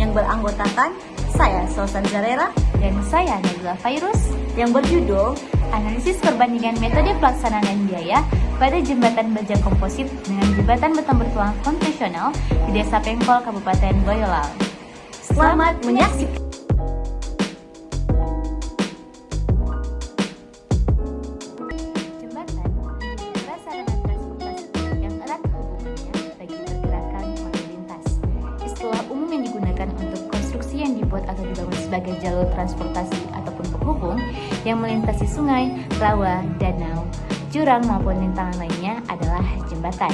yang beranggotakan saya Sosan Zarera dan saya Nabila Fairuz yang berjudul Analisis Perbandingan Metode Pelaksanaan dan Biaya pada Jembatan Baja Komposit dengan Jembatan Beton Bertulang Konvensional di Desa Pengkol, Kabupaten Boyolali. Selamat menyaksikan. Jembatan menjadi prasarana transportasi yang erat hubungannya bagi pergerakan lalu lintas. Istilah umum yang digunakan untuk konstruksi yang dibuat atau dibangun sebagai jalur transportasi ataupun penghubung yang melintasi sungai, rawa, danau, jurang maupun rintangan lainnya adalah jembatan.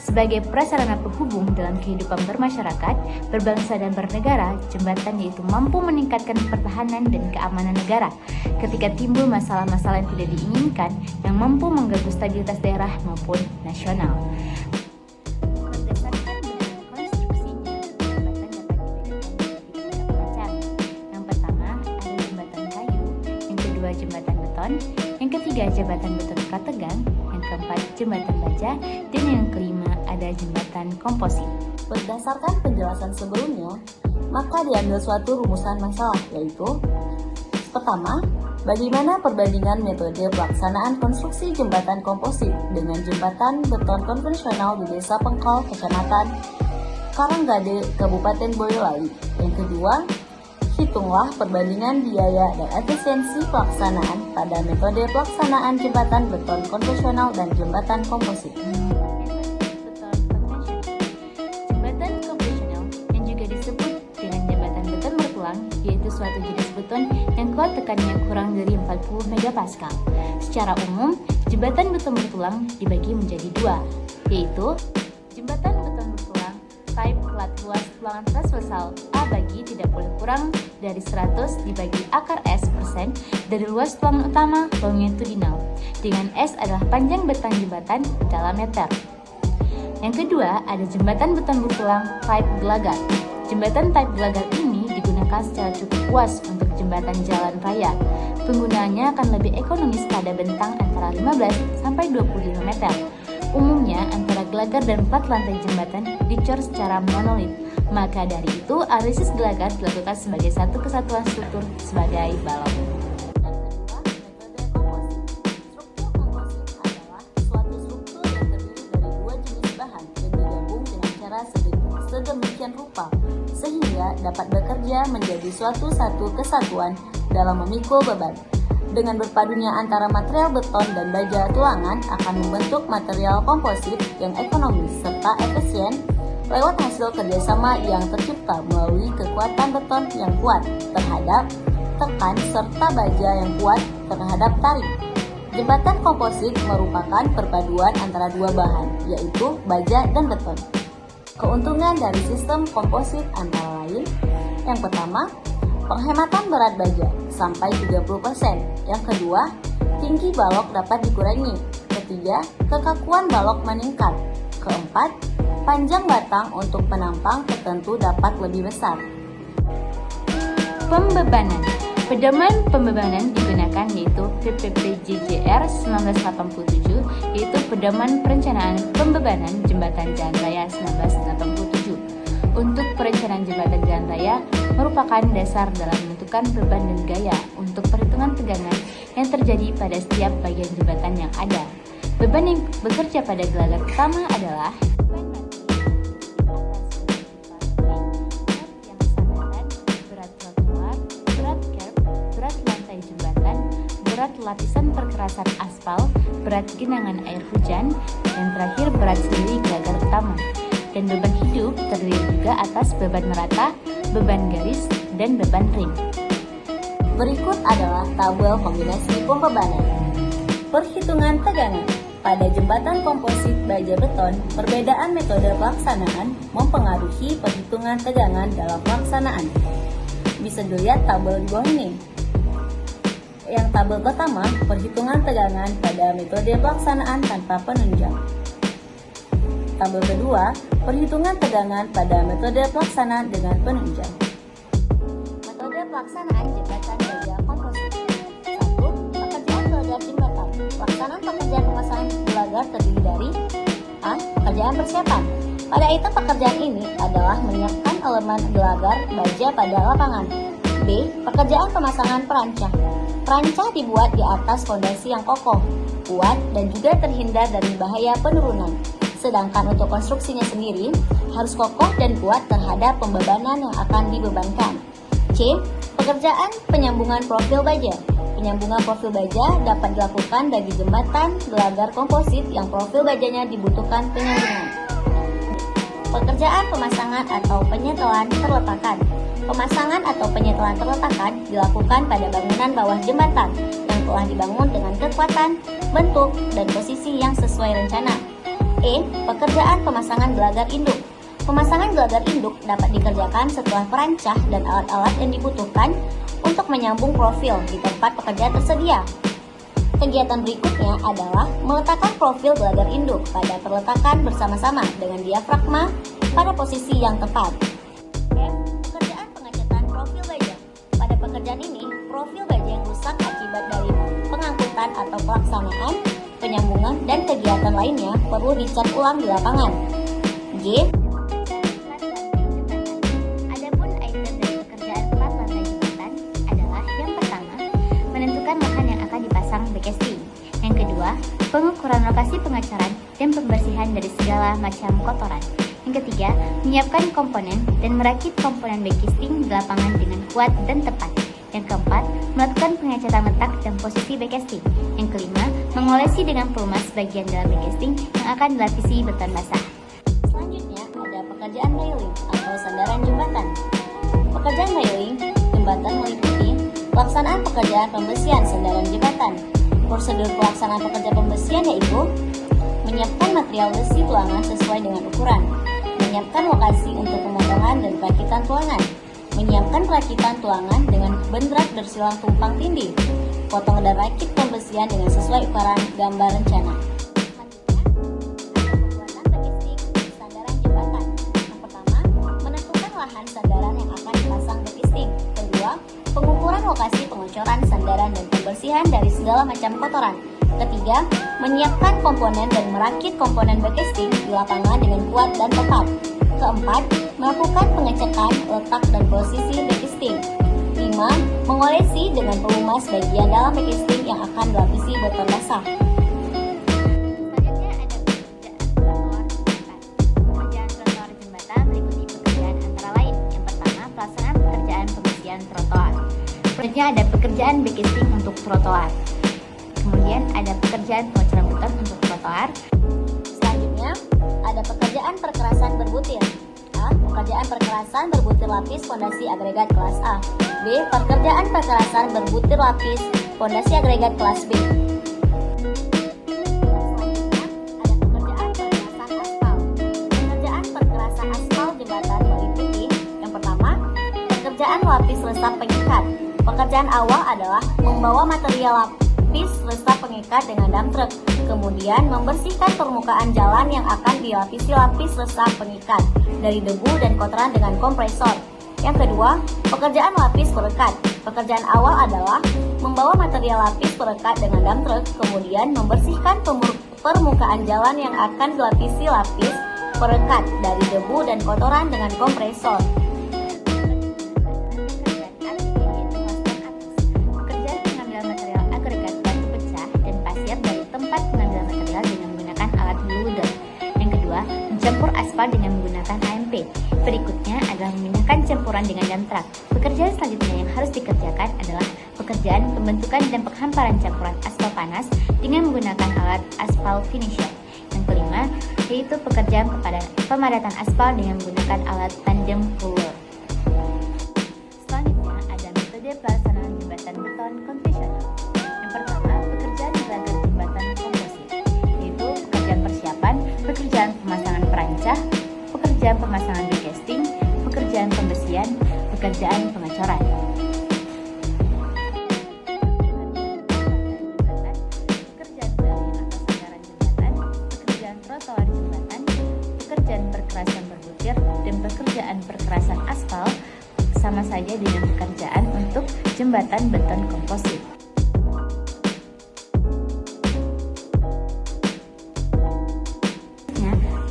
Sebagai prasarana penghubung dalam kehidupan bermasyarakat, berbangsa dan bernegara, jembatan yaitu mampu meningkatkan pertahanan dan keamanan negara ketika timbul masalah-masalah yang tidak diinginkan yang mampu mengganggu stabilitas daerah maupun nasional. Berdasarkan bentuk konstruksinya, jembatan dapat dibedakan menjadi beberapa macam. Yang pertama, ada jembatan kayu, yang kedua jembatan beton, yang ketiga jembatan beton prategang, yang keempat jembatan baja, dan yang kelima ada jembatan komposit. Berdasarkan penjelasan sebelumnya, maka diambil suatu rumusan masalah, yaitu pertama, bagaimana perbandingan metode pelaksanaan konstruksi jembatan komposit dengan jembatan beton konvensional di Desa Pengkol, Kecamatan Karanggade, Kabupaten Boyolali. Yang kedua, hitunglah perbandingan biaya dan efisiensi pelaksanaan pada metode pelaksanaan jembatan beton konvensional dan jembatan komposit. Yaitu suatu jenis beton yang kuat tekanannya kurang dari 40 megapascal. Secara umum, jembatan beton bertulang dibagi menjadi dua, yaitu jembatan beton bertulang type plat luas tulangan transversal A bagi tidak boleh kurang dari 100 dibagi akar S persen dari luas tulangan utama longitudinal, dengan S adalah panjang beton jembatan dalam meter. Yang kedua, ada jembatan beton bertulang type gelagar. Jembatan type gelagar ini digunakan secara cukup luas untuk jembatan jalan raya. Penggunaannya akan lebih ekonomis pada bentang antara 15 sampai 25 meter. Umumnya antara gelagar dan plat lantai jembatan dicor secara monolit. Maka dari itu analisis gelagar dilakukan sebagai satu kesatuan struktur sebagai balok. Sedemikian rupa sehingga dapat bekerja menjadi suatu kesatuan dalam memikul beban. Dengan berpadunya antara material beton dan baja tulangan akan membentuk material komposit yang ekonomis serta efisien lewat hasil kerjasama yang tercipta melalui kekuatan beton yang kuat terhadap tekan serta baja yang kuat terhadap tarik. Jembatan komposit merupakan perpaduan antara dua bahan, yaitu baja dan beton. Keuntungan dari sistem komposit antara lain, yang pertama, penghematan berat baja sampai 30%. Yang kedua, tinggi balok dapat dikurangi. Ketiga, kekakuan balok meningkat. Keempat, panjang batang untuk penampang tertentu dapat lebih besar. Pembebanan. Pedoman pembebanan digunakan yaitu PPPJJR 1987, yaitu Pedoman Perencanaan Pembebanan Jembatan Jalan Raya 1987. Untuk perencanaan jembatan jalan raya merupakan dasar dalam menentukan beban dan gaya untuk perhitungan tegangan yang terjadi pada setiap bagian jembatan yang ada. Beban yang bekerja pada gelagar pertama adalah berat lapisan perkerasan aspal, berat genangan air hujan, dan terakhir berat sendiri gelagar utama. Dan beban hidup terdiri juga atas beban merata, beban garis, dan beban ring. Berikut adalah tabel kombinasi pembebanan. Perhitungan tegangan. Pada jembatan komposit baja beton, perbedaan metode pelaksanaan mempengaruhi perhitungan tegangan dalam pelaksanaan. Bisa dilihat tabel di bawah ini. Yang tabel pertama, perhitungan tegangan pada metode pelaksanaan tanpa penunjang. Tabel kedua, perhitungan tegangan pada metode pelaksanaan dengan penunjang. Metode pelaksanaan jembatan baja komposit. 1. Pekerjaan gelagar jembatan. Pelaksanaan pekerjaan pemasangan gelagar terdiri dari A. Pekerjaan persiapan. Pada item pekerjaan ini adalah menyiapkan elemen gelagar baja pada lapangan. B. Pekerjaan pemasangan perancah. Perancah dibuat di atas fondasi yang kokoh, kuat, dan juga terhindar dari bahaya penurunan. Sedangkan untuk konstruksinya sendiri harus kokoh dan kuat terhadap pembebanan yang akan dibebankan. C. Pekerjaan penyambungan profil baja. Penyambungan profil baja dapat dilakukan bagi jembatan gelagar komposit yang profil bajanya dibutuhkan penyambungan. Pekerjaan pemasangan atau penyetelan terletakan. Pemasangan atau penyetelan terletakan dilakukan pada bangunan bawah jembatan yang telah dibangun dengan kekuatan, bentuk, dan posisi yang sesuai rencana. E. Pekerjaan pemasangan gelagar induk. Pemasangan gelagar induk dapat dikerjakan setelah perancah dan alat-alat yang dibutuhkan untuk menyambung profil di tempat pekerjaan tersedia. Kegiatan berikutnya adalah meletakkan profil gelagar induk pada perletakan bersama-sama dengan diafragma pada posisi yang tepat. F. Pekerjaan pengecatan profil baja. Pada pekerjaan ini, profil baja yang rusak akibat dari pengangkutan atau pelaksanaan, penyambungan, dan kegiatan lainnya perlu dicat ulang di lapangan. G. Adapun item dari pekerjaan plat lantai jembatan adalah yang pertama, menentukan lahan yang akan dipasang backcasting. Yang kedua, pengukuran lokasi pengecoran dan pembersihan dari segala macam kotoran. Yang ketiga, menyiapkan komponen dan merakit komponen backcasting di lapangan dengan kuat dan tepat. Yang keempat, melakukan pengecatan letak dan posisi backcasting. Yang kelima, mengolesi dengan pelumas bagian dalam backcasting yang akan dilapisi beton basah. Selanjutnya ada pekerjaan railing atau sandaran jembatan. Pekerjaan railing jembatan meliputi pelaksanaan pekerjaan pembersihan sandaran jembatan. Prosedur pelaksanaan pekerjaan pembersihan yaitu menyiapkan material besi tulangan sesuai dengan ukuran, menyiapkan lokasi untuk pemotongan dan perakitan tulangan, menyiapkan perakitan tulangan dengan bendrat bersilang tumpang tindih, potong dan rakit pembersihan dengan sesuai ukuran gambar rencana. Pengukuran lokasi pengecoran sandaran dan pembersihan dari segala macam kotoran. Ketiga, menyiapkan komponen dan merakit komponen backcasting di lapangan dengan kuat dan tepat. Keempat, melakukan pengecekan letak dan posisi backcasting. 5. Mengolesi dengan pelumas bagian dalam backcasting yang akan dilapisi beton basah. Selanjutnya ada pekerjaan trotoar jembatan. Pekerjaan trotoar jembatan meliputi pekerjaan antara lain. Yang pertama, pelaksanaan pekerjaan pembersihan trotoar. Selanjutnya ada pekerjaan backcasting untuk trotoar. Kemudian ada pekerjaan pengecoran beton untuk trotoar. Selanjutnya ada pekerjaan perkerasan berbutir. A. Pekerjaan perkerasan berbutir lapis fondasi agregat kelas A. B. Pekerjaan perkerasan berbutir lapis fondasi agregat kelas B. Selanjutnya ada pekerjaan perkerasan aspal. Pekerjaan perkerasan aspal jembatan meliputi yang pertama, pekerjaan lapis resap pengikat. Pekerjaan awal adalah membawa material lapis resap pengikat dengan dump truck, kemudian membersihkan permukaan jalan yang akan dilapisi lapis resap pengikat dari debu dan kotoran dengan kompresor. Yang kedua, pekerjaan lapis perekat. Pekerjaan awal adalah membawa material lapis perekat dengan dump truck, kemudian membersihkan permukaan jalan yang akan dilapisi lapis perekat dari debu dan kotoran dengan kompresor. Mencampur aspal dengan menggunakan AMP. Berikutnya adalah memindahkan campuran dengan dump truck. Pekerjaan selanjutnya yang harus dikerjakan adalah pekerjaan pembentukan dan penghamparan campuran aspal panas dengan menggunakan alat aspal finisher. Yang kelima, yaitu pekerjaan pemadatan aspal dengan menggunakan alat tandem roller. Selanjutnya ada metode pelaksanaan jembatan beton konvensional. Yang pertama, pekerjaan gelagar jembatan komposit, yaitu pekerjaan persiapan, pekerjaan pemasangan perancah, pekerjaan pemasangan backcasting, pekerjaan pembersihan, pekerjaan pengecoran. Pekerjaan railing atau sandaran jembatan, pekerjaan trotoar jembatan, pekerjaan perkerasan berbutir, dan pekerjaan perkerasan aspal sama saja dengan pekerjaan untuk jembatan beton komposit.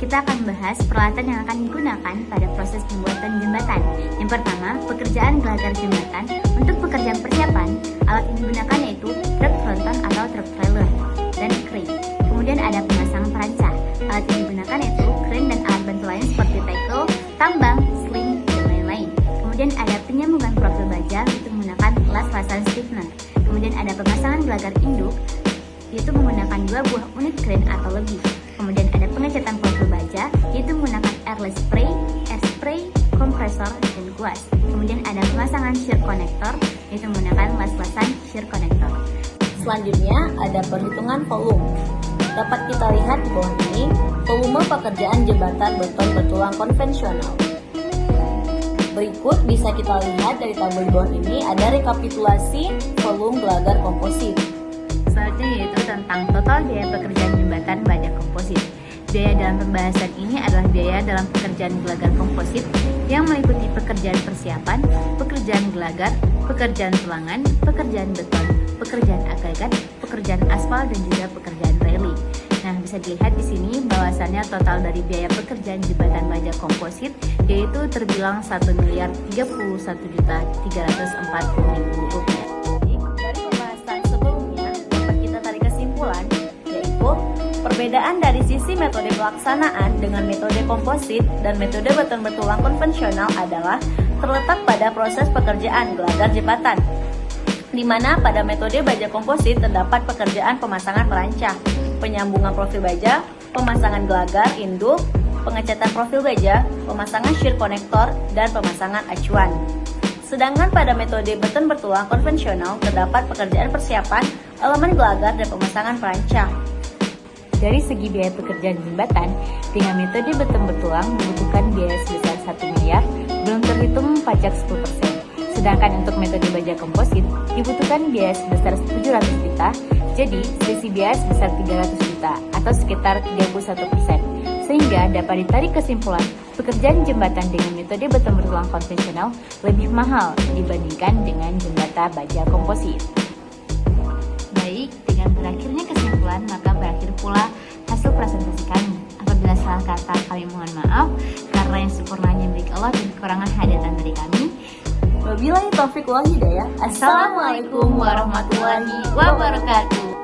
Kita kita akan membahas peralatan yang akan digunakan pada proses pembuatan jembatan. Yang pertama, pekerjaan gelagar jembatan. Untuk pekerjaan persiapan, alat yang digunakan yaitu truk fronton atau truk trailer dan crane. Kemudian ada pemasangan perancah. Alat yang digunakan yaitu crane dan alat bantu lain seperti tackle, tambang, sling, dan lain-lain. Kemudian ada penyambungan profil baja itu menggunakan las-lasan stiffener. Kemudian ada pemasangan gelagar induk, yaitu menggunakan 2 buah unit crane atau lebih. Kemudian ada pengecatan profil baja, yaitu menggunakan airless spray, air spray, kompresor, dan kuas. Kemudian ada pemasangan shear connector, yaitu menggunakan las-lasan shear connector. Selanjutnya ada perhitungan volume. Dapat kita lihat di bawah ini volume pekerjaan jembatan beton bertulang konvensional. Berikut bisa kita lihat dari tabel di bawah ini ada rekapitulasi volume gelagar komposit. Selanjutnya yaitu tentang total biaya pekerjaan jembatan baja komposit. Biaya dalam pembahasan ini adalah biaya dalam pekerjaan gelagar komposit yang meliputi pekerjaan persiapan, pekerjaan gelagar, pekerjaan tulangan, pekerjaan beton, pekerjaan agregat, pekerjaan aspal, dan juga pekerjaan railing. Nah, bisa dilihat di sini bahwasannya total dari biaya pekerjaan jembatan baja komposit yaitu terbilang 1.341.340.000 rupiah. Dari pembahasan sebelumnya dapat kita tarik kesimpulan, yaitu perbedaan dari sisi metode pelaksanaan dengan metode komposit dan metode beton bertulang konvensional adalah terletak pada proses pekerjaan gelagar jembatan, di mana pada metode baja komposit terdapat pekerjaan pemasangan perancah, penyambungan profil baja, pemasangan gelagar induk, pengecatan profil baja, pemasangan shear connector, dan pemasangan acuan. Sedangkan pada metode beton bertulang konvensional terdapat pekerjaan persiapan, elemen gelagar, dan pemasangan perancah. Dari segi biaya pekerjaan jembatan, dengan metode beton bertulang membutuhkan biaya sebesar 1 miliar, belum terhitung pajak 10%. Sedangkan untuk metode baja komposit dibutuhkan biaya sebesar 700 juta, jadi selisih biaya sebesar 300 juta atau sekitar 31%. Sehingga dapat ditarik kesimpulan, pekerjaan jembatan dengan metode beton bertulang konvensional lebih mahal dibandingkan dengan jembatan baja komposit. Baik, dengan berakhirnya kesimpulan, maka berakhir pula hasil presentasi kami. Apabila salah kata, kami mohon maaf, karena yang sempurnanya milik Allah dan kekurangan hadiatan dari kami. Wabillahi taufiq wal hidayah. Assalamualaikum warahmatullahi wabarakatuh.